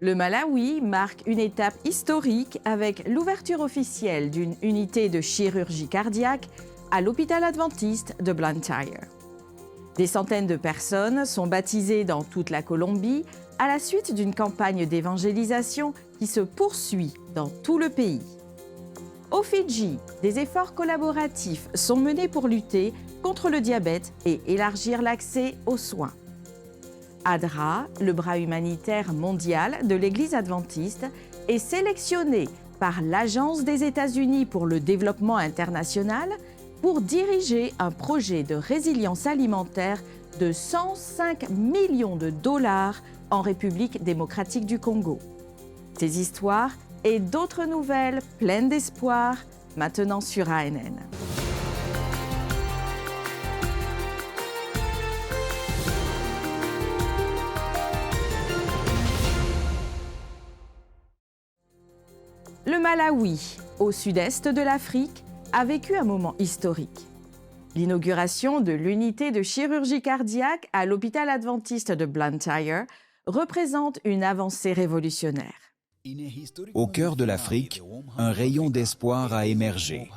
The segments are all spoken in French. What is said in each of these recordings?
Le Malawi marque une étape historique avec l'ouverture officielle d'une unité de chirurgie cardiaque à l'hôpital adventiste de Blantyre. Des centaines de personnes sont baptisées dans toute la Colombie à la suite d'une campagne d'évangélisation qui se poursuit dans tout le pays. Au Fidji, des efforts collaboratifs sont menés pour lutter contre le diabète et élargir l'accès aux soins. ADRA, le bras humanitaire mondial de l'Église adventiste, est sélectionné par l'Agence des États-Unis pour le développement international pour diriger un projet de résilience alimentaire de 105 millions de dollars en République démocratique du Congo. Ces histoires et d'autres nouvelles pleines d'espoir, maintenant sur ANN. Le Malawi, au sud-est de l'Afrique, a vécu un moment historique. L'inauguration de l'unité de chirurgie cardiaque à l'hôpital adventiste de Blantyre représente une avancée révolutionnaire. Au cœur de l'Afrique, un rayon d'espoir a émergé.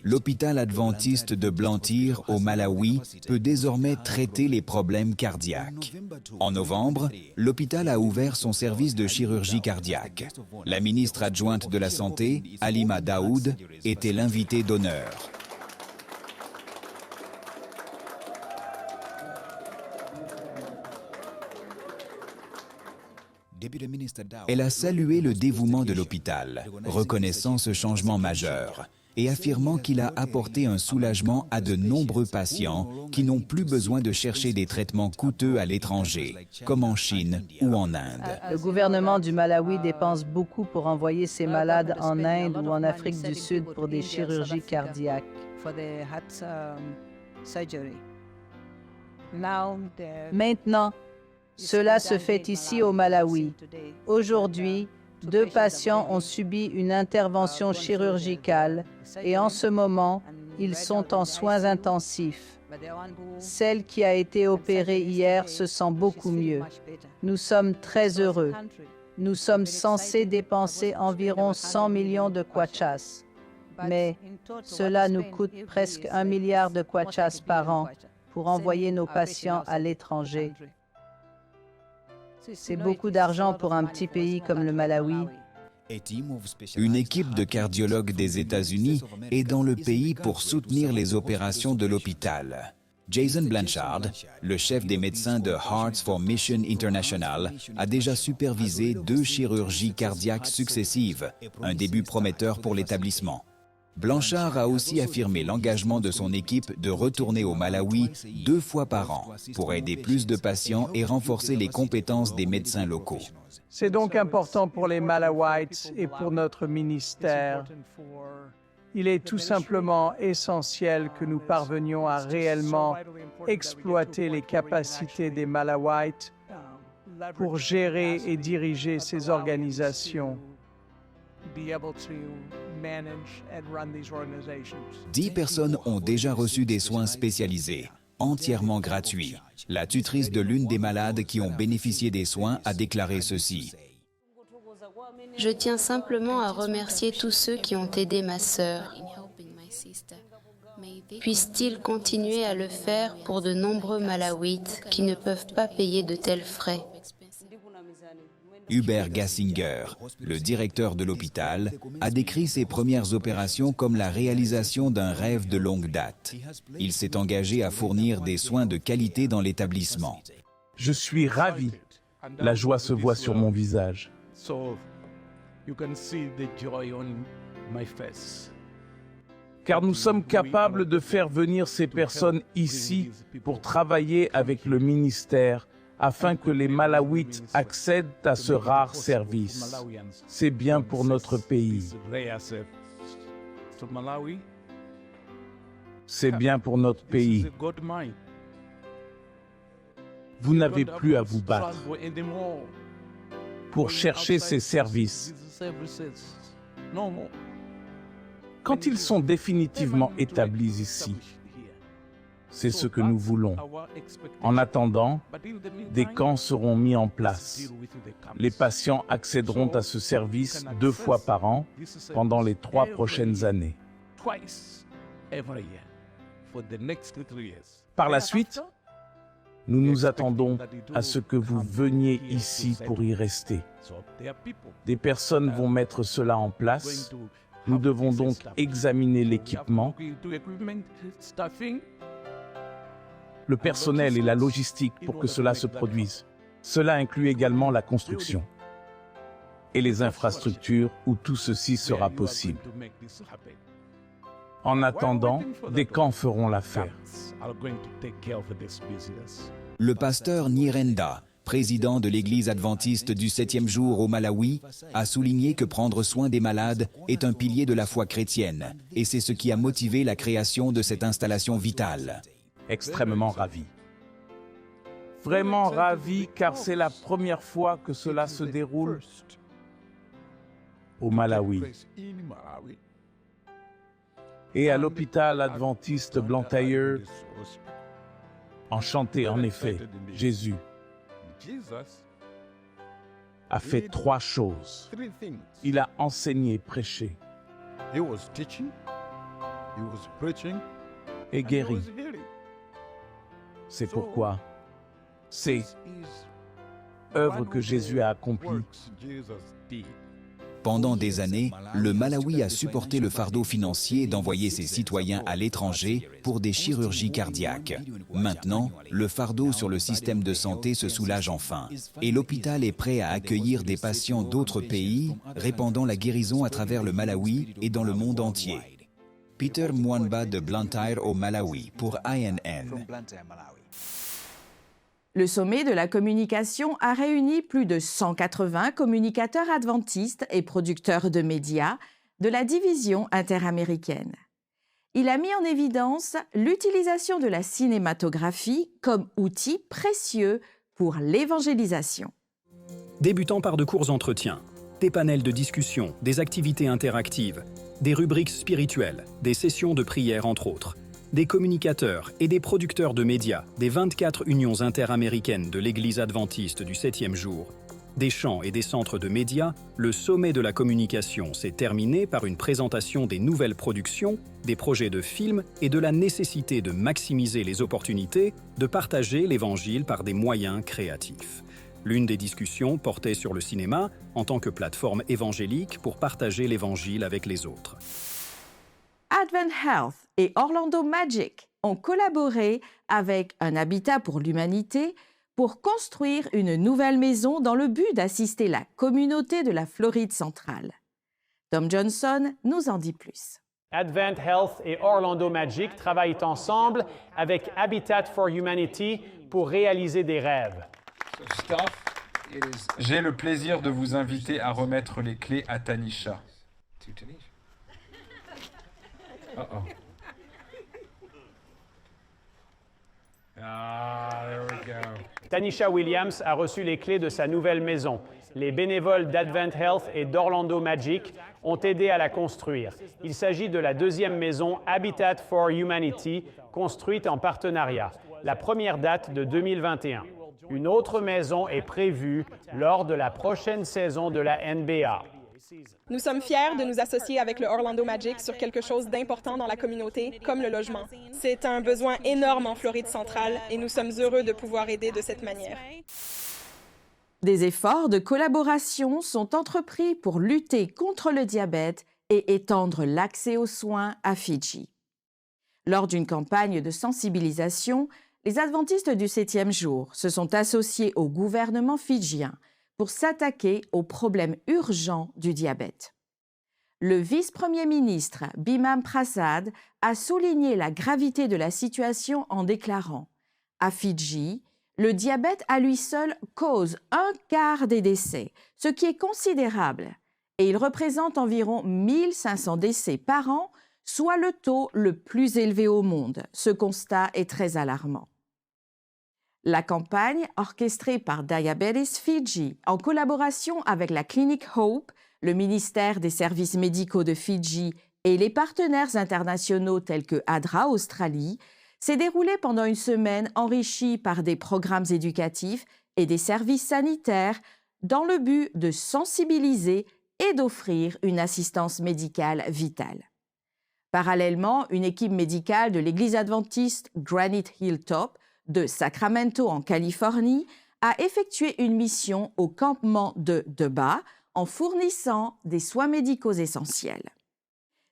L'hôpital adventiste de Blantyre au Malawi peut désormais traiter les problèmes cardiaques. En novembre, l'hôpital a ouvert son service de chirurgie cardiaque. La ministre adjointe de la Santé, Halima Daoud, était l'invitée d'honneur. Elle a salué le dévouement de l'hôpital, reconnaissant ce changement majeur et affirmant qu'il a apporté un soulagement à de nombreux patients qui n'ont plus besoin de chercher des traitements coûteux à l'étranger, comme en Chine ou en Inde. Le gouvernement du Malawi dépense beaucoup pour envoyer ses malades en Inde ou en Afrique du Sud pour des chirurgies cardiaques. Maintenant, cela se fait ici au Malawi. Aujourd'hui, 2 patients ont subi une intervention chirurgicale et en ce moment, ils sont en soins intensifs. Celle qui a été opérée hier se sent beaucoup mieux. Nous sommes très heureux. Nous sommes censés dépenser environ 100 millions de kwachas. Mais cela nous coûte presque 1 milliard de kwachas par an pour envoyer nos patients à l'étranger. C'est beaucoup d'argent pour un petit pays comme le Malawi. Une équipe de cardiologues des États-Unis est dans le pays pour soutenir les opérations de l'hôpital. Jason Blanchard, le chef des médecins de Hearts for Mission International, a déjà supervisé 2 chirurgies cardiaques successives, un début prometteur pour l'établissement. Blanchard a aussi affirmé l'engagement de son équipe de retourner au Malawi 2 fois par an pour aider plus de patients et renforcer les compétences des médecins locaux. C'est donc important pour les Malawites et pour notre ministère. Il est tout simplement essentiel que nous parvenions à réellement exploiter les capacités des Malawites pour gérer et diriger ces organisations. 10 personnes ont déjà reçu des soins spécialisés, entièrement gratuits. La tutrice de l'une des malades qui ont bénéficié des soins a déclaré ceci. Je tiens simplement à remercier tous ceux qui ont aidé ma sœur. Puissent-ils continuer à le faire pour de nombreux Malawites qui ne peuvent pas payer de tels frais? Hubert Gassinger, le directeur de l'hôpital, a décrit ses premières opérations comme la réalisation d'un rêve de longue date. Il s'est engagé à fournir des soins de qualité dans l'établissement. Je suis ravi. La joie se voit sur mon visage. Car nous sommes capables de faire venir ces personnes ici pour travailler avec le ministère afin que les Malawites accèdent à ce rare service. C'est bien pour notre pays. C'est bien pour notre pays. Vous n'avez plus à vous battre pour chercher ces services. Quand ils sont définitivement établis ici, C'est ce que nous voulons. En attendant, des camps seront mis en place. Les patients accéderont à ce service 2 fois par an pendant les 3 prochaines années. Par la suite, nous nous attendons à ce que vous veniez ici pour y rester. Des personnes vont mettre cela en place. Nous devons donc examiner l'équipement, le personnel et la logistique pour que cela se produise. Cela inclut également la construction et les infrastructures où tout ceci sera possible. En attendant, des camps feront l'affaire. Le pasteur Nyirenda, président de l'Église adventiste du 7e jour au Malawi, a souligné que prendre soin des malades est un pilier de la foi chrétienne, et c'est ce qui a motivé la création de cette installation vitale. Extrêmement ravi. Vraiment ravi car c'est la première fois que cela se déroule au Malawi. Et à l'hôpital adventiste Blantyre, enchanté en effet, Jésus a fait 3 choses. Il a enseigné, prêché et guéri. C'est pourquoi c'est œuvre que Jésus a accomplie. Pendant des années, le Malawi a supporté le fardeau financier d'envoyer ses citoyens à l'étranger pour des chirurgies cardiaques. Maintenant, le fardeau sur le système de santé se soulage enfin, et l'hôpital est prêt à accueillir des patients d'autres pays, répandant la guérison à travers le Malawi et dans le monde entier. Peter Mwamba de Blantyre au Malawi pour INN. Le sommet de la communication a réuni plus de 180 communicateurs adventistes et producteurs de médias de la division interaméricaine. Il a mis en évidence l'utilisation de la cinématographie comme outil précieux pour l'évangélisation. Débutant par de courts entretiens, des panels de discussion, des activités interactives, des rubriques spirituelles, des sessions de prière entre autres, des communicateurs et des producteurs de médias des 24 unions interaméricaines de l'Église adventiste du 7e jour, des chants et des centres de médias, le sommet de la communication s'est terminé par une présentation des nouvelles productions, des projets de films et de la nécessité de maximiser les opportunités de partager l'Évangile par des moyens créatifs. L'une des discussions portait sur le cinéma en tant que plateforme évangélique pour partager l'Évangile avec les autres. Advent Health et Orlando Magic ont collaboré avec Un Habitat pour l'Humanité pour construire une nouvelle maison dans le but d'assister la communauté de la Floride centrale. Tom Johnson nous en dit plus. Advent Health et Orlando Magic travaillent ensemble avec Habitat for Humanity pour réaliser des rêves. J'ai le plaisir de vous inviter à remettre les clés à Tanisha. Tanisha Williams a reçu les clés de sa nouvelle maison. Les bénévoles d'Advent Health et d'Orlando Magic ont aidé à la construire. Il s'agit de la 2e maison Habitat for Humanity, construite en partenariat. La première date de 2021. Une autre maison est prévue lors de la prochaine saison de la NBA. Nous sommes fiers de nous associer avec le Orlando Magic sur quelque chose d'important dans la communauté, comme le logement. C'est un besoin énorme en Floride centrale et nous sommes heureux de pouvoir aider de cette manière. Des efforts de collaboration sont entrepris pour lutter contre le diabète et étendre l'accès aux soins à Fidji. Lors d'une campagne de sensibilisation, les adventistes du 7e jour se sont associés au gouvernement fidjien pour s'attaquer aux problèmes urgents du diabète. Le vice-premier ministre Bimam Prasad a souligné la gravité de la situation en déclarant « À Fidji, le diabète à lui seul cause 1/4 des décès, ce qui est considérable, et il représente environ 1500 décès par an, soit le taux le plus élevé au monde. Ce constat est très alarmant. » La campagne, orchestrée par Diabetes Fidji, en collaboration avec la clinique Hope, le ministère des services médicaux de Fidji et les partenaires internationaux tels que ADRA Australie, s'est déroulé pendant une semaine enrichie par des programmes éducatifs et des services sanitaires dans le but de sensibiliser et d'offrir une assistance médicale vitale. Parallèlement, une équipe médicale de l'Église adventiste Granite Hilltop de Sacramento en Californie a effectué une mission au campement de Deba en fournissant des soins médicaux essentiels.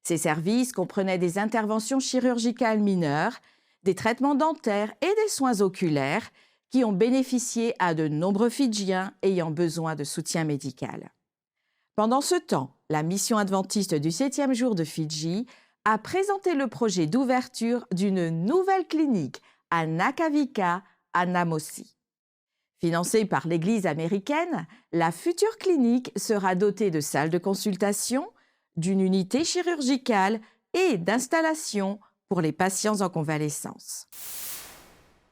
Ces services comprenaient des interventions chirurgicales mineures, des traitements dentaires et des soins oculaires qui ont bénéficié à de nombreux Fidjiens ayant besoin de soutien médical. Pendant ce temps, la mission adventiste du 7e jour de Fidji a présenté le projet d'ouverture d'une nouvelle clinique à Nakavika, à Namosi. Financée par l'Église américaine, la future clinique sera dotée de salles de consultation, d'une unité chirurgicale et d'installations pour les patients en convalescence.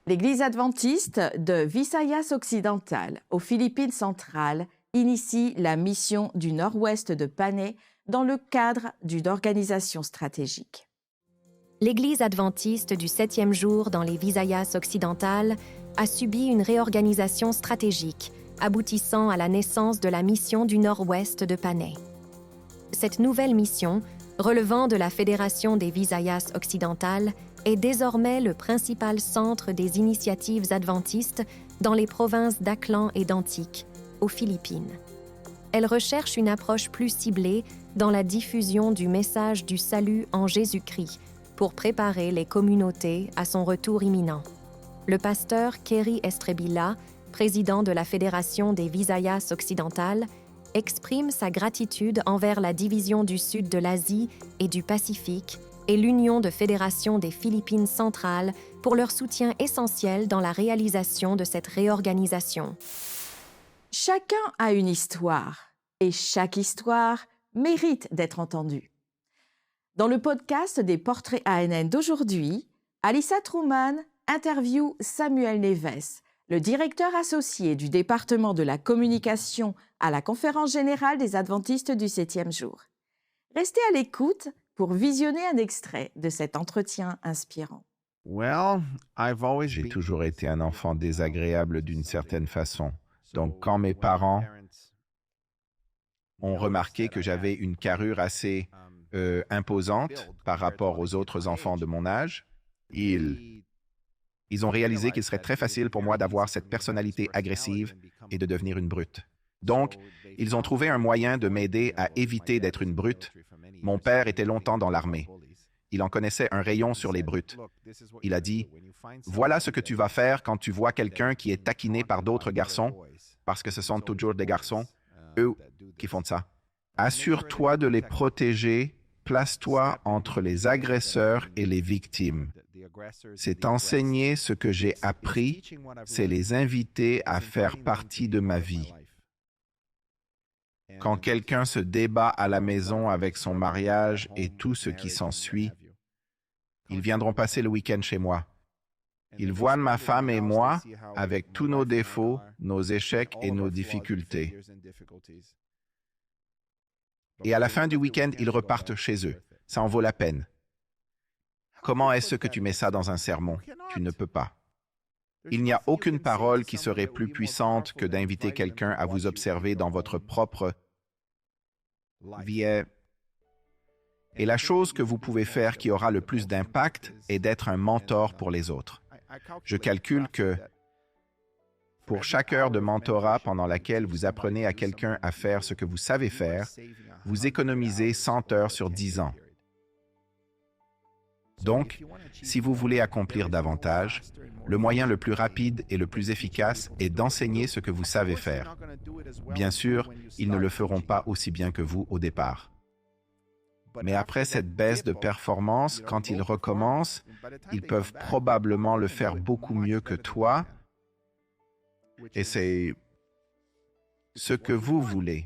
L'Église adventiste de Visayas occidental, aux Philippines centrales, initie la mission du nord-ouest de Panay dans le cadre d'une organisation stratégique. L'Église adventiste du 7e jour dans les Visayas occidentales a subi une réorganisation stratégique, aboutissant à la naissance de la mission du nord-ouest de Panay. Cette nouvelle mission, relevant de la Fédération des Visayas occidentales, est désormais le principal centre des initiatives adventistes dans les provinces d'Aklan et d'Antique, aux Philippines. Elle recherche une approche plus ciblée dans la diffusion du message du salut en Jésus-Christ pour préparer les communautés à son retour imminent. Le pasteur Kerry Estrebilla, président de la Fédération des Visayas occidentales, exprime sa gratitude envers la division du Sud de l'Asie et du Pacifique et l'Union de fédérations des Philippines centrales pour leur soutien essentiel dans la réalisation de cette réorganisation. Chacun a une histoire et chaque histoire mérite d'être entendue. Dans le podcast des Portraits ANN d'aujourd'hui, Alyssa Truman interviewe Samuel Neves, le directeur associé du département de la communication à la Conférence générale des Adventistes du 7e jour. Restez à l'écoute pour visionner un extrait de cet entretien inspirant. J'ai toujours été un enfant désagréable d'une certaine façon. Donc, quand mes parents ont remarqué que j'avais une carrure assez imposante par rapport aux autres enfants de mon âge, ils ont réalisé qu'il serait très facile pour moi d'avoir cette personnalité agressive et de devenir une brute. Donc, ils ont trouvé un moyen de m'aider à éviter d'être une brute. Mon père était longtemps dans l'armée. Il en connaissait un rayon sur les brutes. Il a dit, « Voilà ce que tu vas faire quand tu vois quelqu'un qui est taquiné par d'autres garçons, parce que ce sont toujours des garçons, eux qui font ça. Assure-toi de les protéger, place-toi entre les agresseurs et les victimes. C'est enseigner ce que j'ai appris, c'est les inviter à faire partie de ma vie. Quand quelqu'un se débat à la maison avec son mariage et tout ce qui s'ensuit, ils viendront passer le week-end chez moi. Ils voient ma femme et moi avec tous nos défauts, nos échecs et nos difficultés. Et à la fin du week-end, ils repartent chez eux. Ça en vaut la peine. Comment est-ce que tu mets ça dans un sermon? Tu ne peux pas. Il n'y a aucune parole qui serait plus puissante que d'inviter quelqu'un à vous observer dans votre propre vie. Et la chose que vous pouvez faire qui aura le plus d'impact est d'être un mentor pour les autres. Je calcule que pour chaque heure de mentorat pendant laquelle vous apprenez à quelqu'un à faire ce que vous savez faire, vous économisez 100 heures sur 10 ans. Donc, si vous voulez accomplir davantage, le moyen le plus rapide et le plus efficace est d'enseigner ce que vous savez faire. Bien sûr, ils ne le feront pas aussi bien que vous au départ. Mais après cette baisse de performance, quand ils recommencent, ils peuvent probablement le faire beaucoup mieux que toi. Et c'est ce que vous voulez.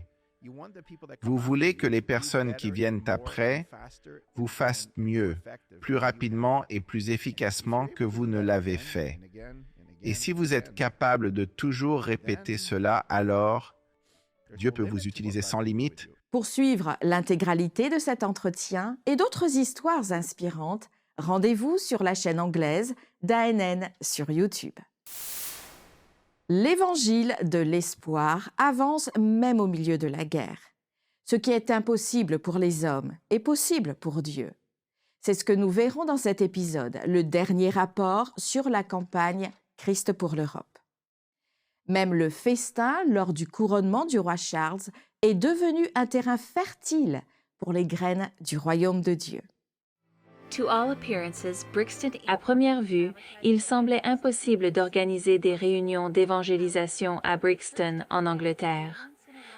Vous voulez que les personnes qui viennent après vous fassent mieux, plus rapidement et plus efficacement que vous ne l'avez fait. Et si vous êtes capable de toujours répéter cela, alors Dieu peut vous utiliser sans limite. Pour suivre l'intégralité de cet entretien et d'autres histoires inspirantes, Rendez-vous sur la chaîne anglaise d'ANN sur YouTube. L'évangile de l'espoir avance même au milieu de la guerre. Ce qui est impossible pour les hommes est possible pour Dieu. C'est ce que nous verrons dans cet épisode, le dernier rapport sur la campagne Christ pour l'Europe. Même le festin lors du couronnement du roi Charles est devenu un terrain fertile pour les graines du royaume de Dieu. À première vue, il semblait impossible d'organiser des réunions d'évangélisation à Brixton, en Angleterre.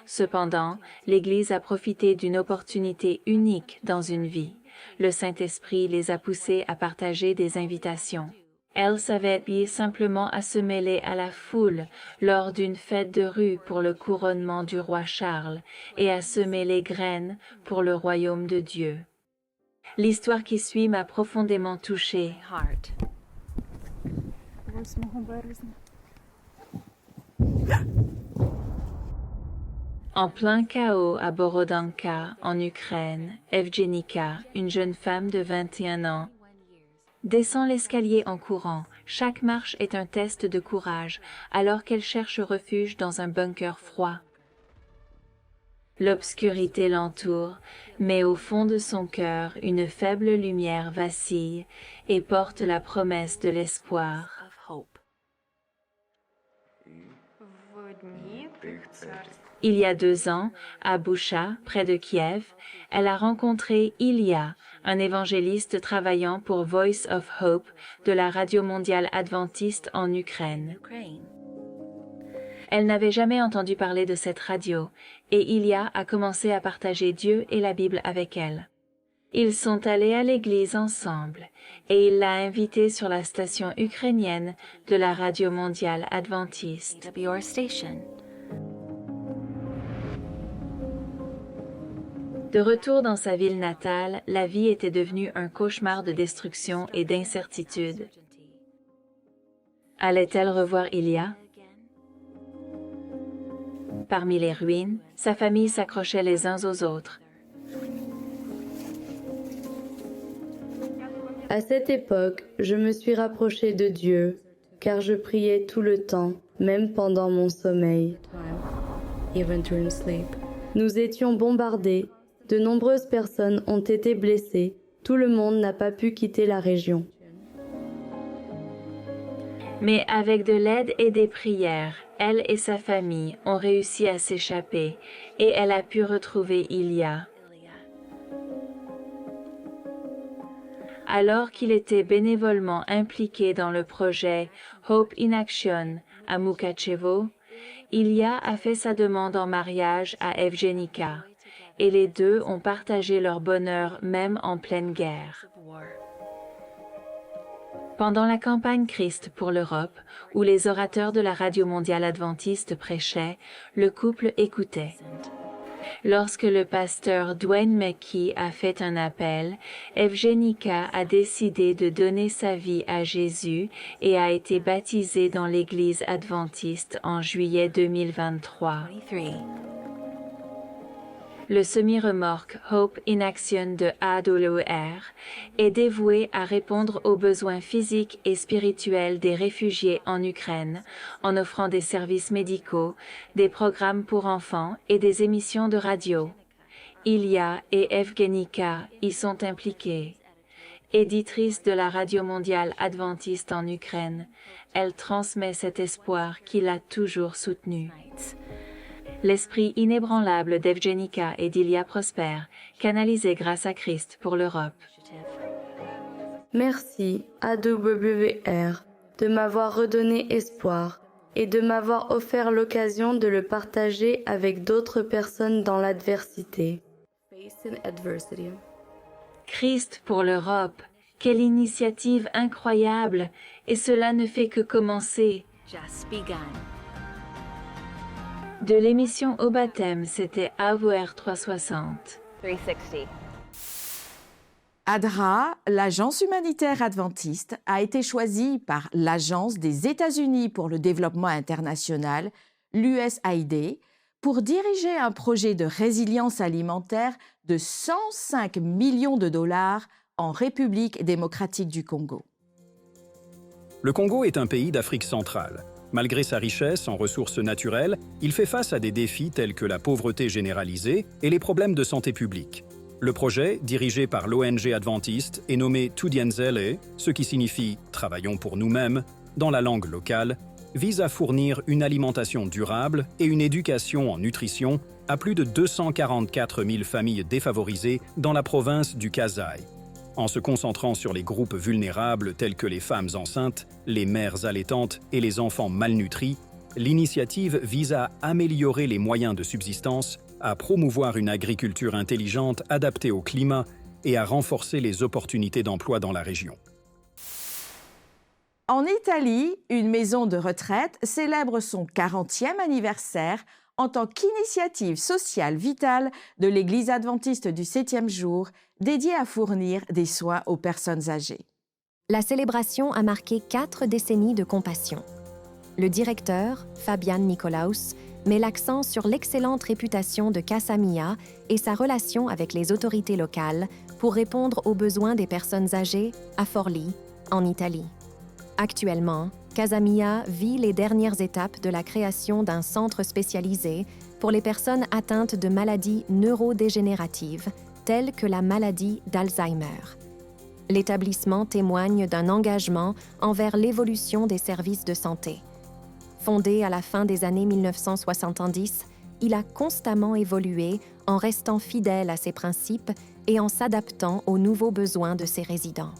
Cependant, l'Église a profité d'une opportunité unique dans une vie. Le Saint-Esprit les a poussés à partager des invitations. Elles s'avaient liées simplement à se mêler à la foule lors d'une fête de rue pour le couronnement du roi Charles et à semer les graines pour le royaume de Dieu. L'histoire qui suit m'a profondément touchée. En plein chaos à Borodanka, en Ukraine, Evgenika, une jeune femme de 21 ans, descend l'escalier en courant. Chaque marche est un test de courage, alors qu'elle cherche refuge dans un bunker froid. L'obscurité l'entoure, mais au fond de son cœur, une faible lumière vacille et porte la promesse de l'espoir. Il y a 2 ans, à Boucha, près de Kiev, elle a rencontré Ilya, un évangéliste travaillant pour Voice of Hope de la Radio mondiale adventiste en Ukraine. Elle n'avait jamais entendu parler de cette radio, et Ilya a commencé à partager Dieu et la Bible avec elle. Ils sont allés à l'église ensemble, et il l'a invitée sur la station ukrainienne de la Radio mondiale adventiste. De retour dans sa ville natale, la vie était devenue un cauchemar de destruction et d'incertitude. Allait-elle revoir Ilya? Parmi les ruines, sa famille s'accrochait les uns aux autres. À cette époque, je me suis rapprochée de Dieu, car je priais tout le temps, même pendant mon sommeil. Nous étions bombardés. De nombreuses personnes ont été blessées. Tout le monde n'a pas pu quitter la région. Mais avec de l'aide et des prières, elle et sa famille ont réussi à s'échapper et elle a pu retrouver Ilya. Alors qu'il était bénévolement impliqué dans le projet Hope in Action à Mukachevo, Ilya a fait sa demande en mariage à Evgenika. Et les deux ont partagé leur bonheur même en pleine guerre. Pendant la campagne Christ pour l'Europe, où les orateurs de la Radio mondiale adventiste prêchaient, le couple écoutait. Lorsque le pasteur Dwayne McKee a fait un appel, Evgenika a décidé de donner sa vie à Jésus et a été baptisée dans l'Église adventiste en juillet 2023. Le semi-remorque Hope in Action de AWR est dévoué à répondre aux besoins physiques et spirituels des réfugiés en Ukraine en offrant des services médicaux, des programmes pour enfants et des émissions de radio. Ilya et Evgenika y sont impliqués. Éditrice de la Radio mondiale adventiste en Ukraine, elle transmet cet espoir qui l'a toujours soutenue. L'esprit inébranlable d'Evgenika et d'Ilya prospère, canalisé grâce à Christ pour l'Europe. Merci AWR de m'avoir redonné espoir et de m'avoir offert l'occasion de le partager avec d'autres personnes dans l'adversité. Christ pour l'Europe, quelle initiative incroyable, et cela ne fait que commencer. De l'émission au baptême, c'était AWR 360. ADRA, l'agence humanitaire adventiste, a été choisie par l'Agence des États-Unis pour le développement international, l'USAID, pour diriger un projet de résilience alimentaire de 105 millions de dollars en République démocratique du Congo. Le Congo est un pays d'Afrique centrale. Malgré sa richesse en ressources naturelles, il fait face à des défis tels que la pauvreté généralisée et les problèmes de santé publique. Le projet, dirigé par l'ONG adventiste, est nommé Tudianzele, ce qui signifie « travaillons pour nous-mêmes » dans la langue locale, vise à fournir une alimentation durable et une éducation en nutrition à plus de 244 000 familles défavorisées dans la province du Kasai. En se concentrant sur les groupes vulnérables tels que les femmes enceintes, les mères allaitantes et les enfants malnutris, l'initiative vise à améliorer les moyens de subsistance, à promouvoir une agriculture intelligente adaptée au climat et à renforcer les opportunités d'emploi dans la région. En Italie, une maison de retraite célèbre son 40e anniversaire en tant qu'initiative sociale vitale de l'Église adventiste du 7e jour, dédiée à fournir des soins aux personnes âgées. La célébration a marqué 4 décennies de compassion. Le directeur, Fabian Nicolaus, met l'accent sur l'excellente réputation de Casa Mia et sa relation avec les autorités locales pour répondre aux besoins des personnes âgées à Forlì, en Italie. Actuellement, Casa Mia vit les dernières étapes de la création d'un centre spécialisé pour les personnes atteintes de maladies neurodégénératives, telles que la maladie d'Alzheimer. L'établissement témoigne d'un engagement envers l'évolution des services de santé. Fondé à la fin des années 1970, il a constamment évolué en restant fidèle à ses principes et en s'adaptant aux nouveaux besoins de ses résidents.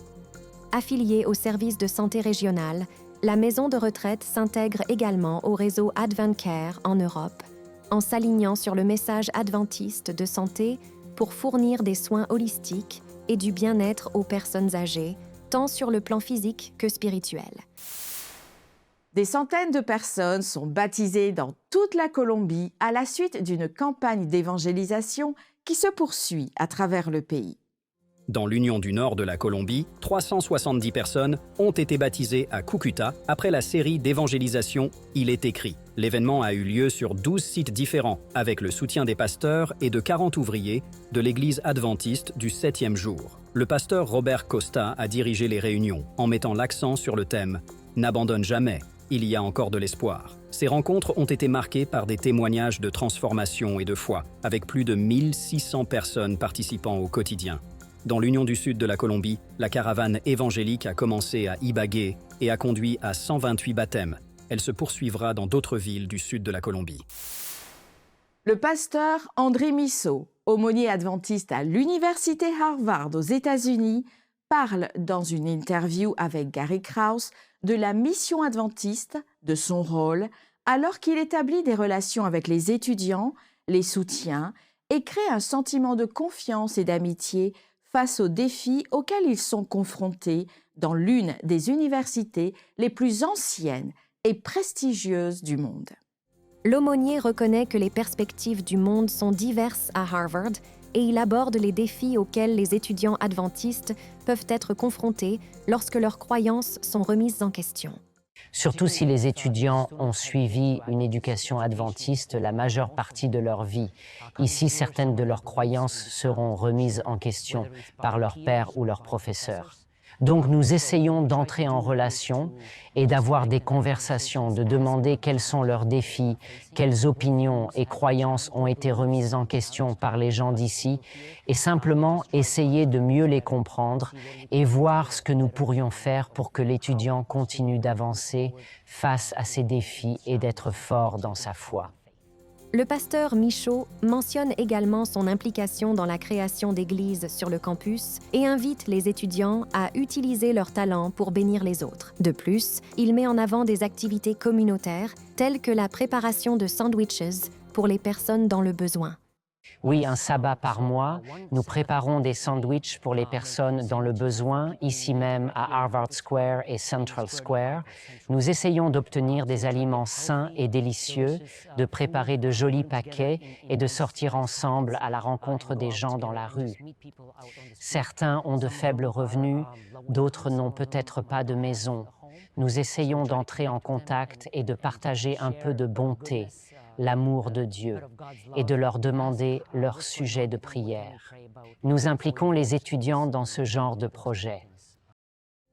Affiliée au service de santé régional, la maison de retraite s'intègre également au réseau AdventCare en Europe, en s'alignant sur le message adventiste de santé pour fournir des soins holistiques et du bien-être aux personnes âgées, tant sur le plan physique que spirituel. Des centaines de personnes sont baptisées dans toute la Colombie à la suite d'une campagne d'évangélisation qui se poursuit à travers le pays. Dans l'Union du Nord de la Colombie, 370 personnes ont été baptisées à Cúcuta après la série d'évangélisation « Il est écrit ». L'événement a eu lieu sur 12 sites différents, avec le soutien des pasteurs et de 40 ouvriers de l'Église adventiste du 7e jour. Le pasteur Robert Costa a dirigé les réunions en mettant l'accent sur le thème « N'abandonne jamais, il y a encore de l'espoir ». Ces rencontres ont été marquées par des témoignages de transformation et de foi, avec plus de 1600 personnes participant au quotidien. Dans l'Union du Sud de la Colombie, la caravane évangélique a commencé à Ibagué et a conduit à 128 baptêmes. Elle se poursuivra dans d'autres villes du sud de la Colombie. Le pasteur André Misso, aumônier adventiste à l'Université Harvard aux États-Unis, parle dans une interview avec Gary Krause de la mission adventiste, de son rôle, alors qu'il établit des relations avec les étudiants, les soutient et crée un sentiment de confiance et d'amitié face aux défis auxquels ils sont confrontés dans l'une des universités les plus anciennes et prestigieuses du monde. L'aumônier reconnaît que les perspectives du monde sont diverses à Harvard et il aborde les défis auxquels les étudiants adventistes peuvent être confrontés lorsque leurs croyances sont remises en question. Surtout si les étudiants ont suivi une éducation adventiste la majeure partie de leur vie. Ici, certaines de leurs croyances seront remises en question par leur père ou leur professeur. Donc nous essayons d'entrer en relation et d'avoir des conversations, de demander quels sont leurs défis, quelles opinions et croyances ont été remises en question par les gens d'ici, et simplement essayer de mieux les comprendre et voir ce que nous pourrions faire pour que l'étudiant continue d'avancer face à ces défis et d'être fort dans sa foi. Le pasteur Michaud mentionne également son implication dans la création d'églises sur le campus et invite les étudiants à utiliser leurs talents pour bénir les autres. De plus, il met en avant des activités communautaires telles que la préparation de sandwiches pour les personnes dans le besoin. Oui, un sabbat par mois, nous préparons des sandwichs pour les personnes dans le besoin, ici même à Harvard Square et Central Square. Nous essayons d'obtenir des aliments sains et délicieux, de préparer de jolis paquets et de sortir ensemble à la rencontre des gens dans la rue. Certains ont de faibles revenus, d'autres n'ont peut-être pas de maison. Nous essayons d'entrer en contact et de partager un peu de bonté. l'amour de Dieu et de leur demander leur sujet de prière. Nous impliquons les étudiants dans ce genre de projet.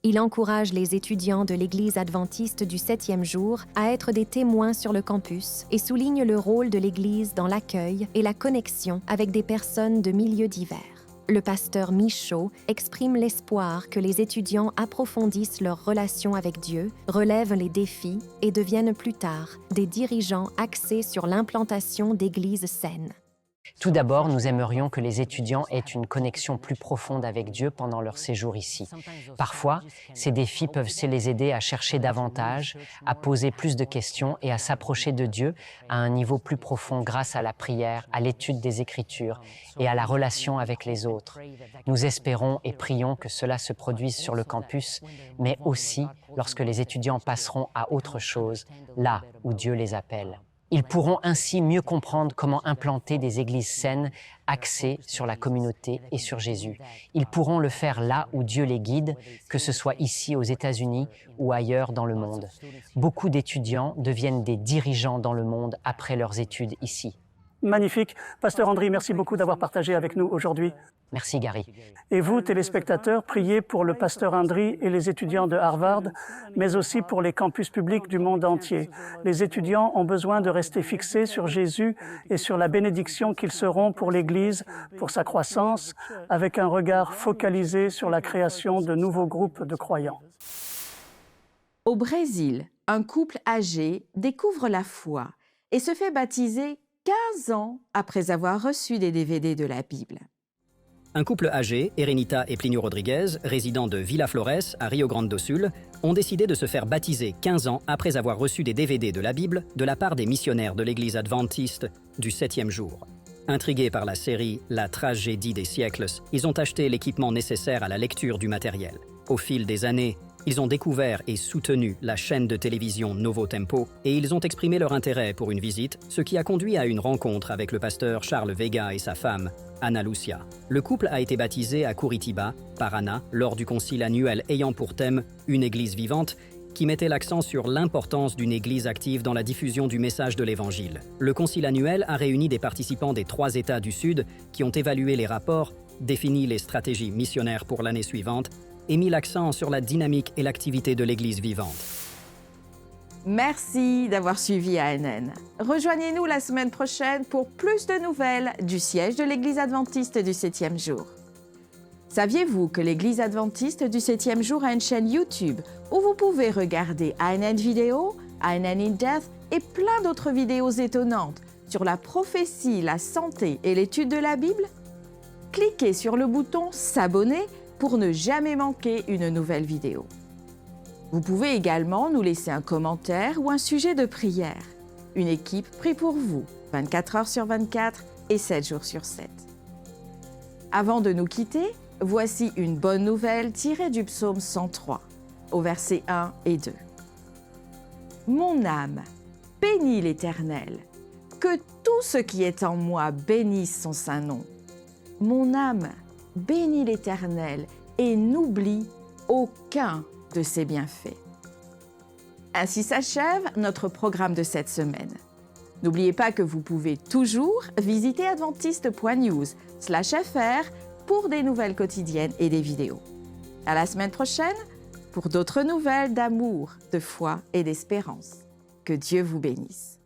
Il encourage les étudiants de l'Église adventiste du 7e jour à être des témoins sur le campus et souligne le rôle de l'Église dans l'accueil et la connexion avec des personnes de milieux divers. Le pasteur Michaud exprime l'espoir que les étudiants approfondissent leur relation avec Dieu, relèvent les défis et deviennent plus tard des dirigeants axés sur l'implantation d'églises saines. Tout d'abord, nous aimerions que les étudiants aient une connexion plus profonde avec Dieu pendant leur séjour ici. Parfois, ces défis peuvent les aider à chercher davantage, à poser plus de questions et à s'approcher de Dieu à un niveau plus profond grâce à la prière, à l'étude des Écritures et à la relation avec les autres. Nous espérons et prions que cela se produise sur le campus, mais aussi lorsque les étudiants passeront à autre chose, là où Dieu les appelle. Ils pourront ainsi mieux comprendre comment implanter des églises saines, axées sur la communauté et sur Jésus. Ils pourront le faire là où Dieu les guide, que ce soit ici aux États-Unis ou ailleurs dans le monde. Beaucoup d'étudiants deviennent des dirigeants dans le monde après leurs études ici. Magnifique. Pasteur Andry, merci beaucoup d'avoir partagé avec nous aujourd'hui. Merci Gary. Et vous, téléspectateurs, priez pour le pasteur Andry et les étudiants de Harvard, mais aussi pour les campus publics du monde entier. Les étudiants ont besoin de rester fixés sur Jésus et sur la bénédiction qu'ils seront pour l'Église, pour sa croissance, avec un regard focalisé sur la création de nouveaux groupes de croyants. Au Brésil, un couple âgé découvre la foi et se fait baptiser 15 ans après avoir reçu des DVD de la Bible. Un couple âgé, Erenita et Plinio Rodriguez, résidents de Villa Flores, à Rio Grande do Sul, ont décidé de se faire baptiser 15 ans après avoir reçu des DVD de la Bible de la part des missionnaires de l'Église adventiste du 7e jour. Intrigués par la série « La tragédie des siècles », ils ont acheté l'équipement nécessaire à la lecture du matériel. Au fil des années, ils ont découvert et soutenu la chaîne de télévision Novo Tempo et ils ont exprimé leur intérêt pour une visite, ce qui a conduit à une rencontre avec le pasteur Charles Vega et sa femme, Ana Lucia. Le couple a été baptisé à Curitiba, Paraná, lors du concile annuel ayant pour thème « Une église vivante », qui mettait l'accent sur l'importance d'une église active dans la diffusion du message de l'Évangile. Le concile annuel a réuni des participants des 3 États du Sud qui ont évalué les rapports, défini les stratégies missionnaires pour l'année suivante et mis l'accent sur la dynamique et l'activité de l'Église vivante. Merci d'avoir suivi ANN. Rejoignez-nous la semaine prochaine pour plus de nouvelles du siège de l'Église adventiste du 7e jour. Saviez-vous que l'Église adventiste du 7e jour a une chaîne YouTube où vous pouvez regarder ANN Vidéo, ANN in Depth et plein d'autres vidéos étonnantes sur la prophétie, la santé et l'étude de la Bible? Cliquez sur le bouton « S'abonner » pour ne jamais manquer une nouvelle vidéo. Vous pouvez également nous laisser un commentaire ou un sujet de prière. Une équipe prie pour vous, 24 heures sur 24 et 7 jours sur 7. Avant de nous quitter, voici une bonne nouvelle tirée du psaume 103, au verset 1 et 2. « Mon âme, bénis l'Éternel, que tout ce qui est en moi bénisse son saint nom. Mon âme, bénis l'Éternel et n'oublie aucun de ses bienfaits. » Ainsi s'achève notre programme de cette semaine. N'oubliez pas que vous pouvez toujours visiter adventiste.news/fr pour des nouvelles quotidiennes et des vidéos. À la semaine prochaine pour d'autres nouvelles d'amour, de foi et d'espérance. Que Dieu vous bénisse.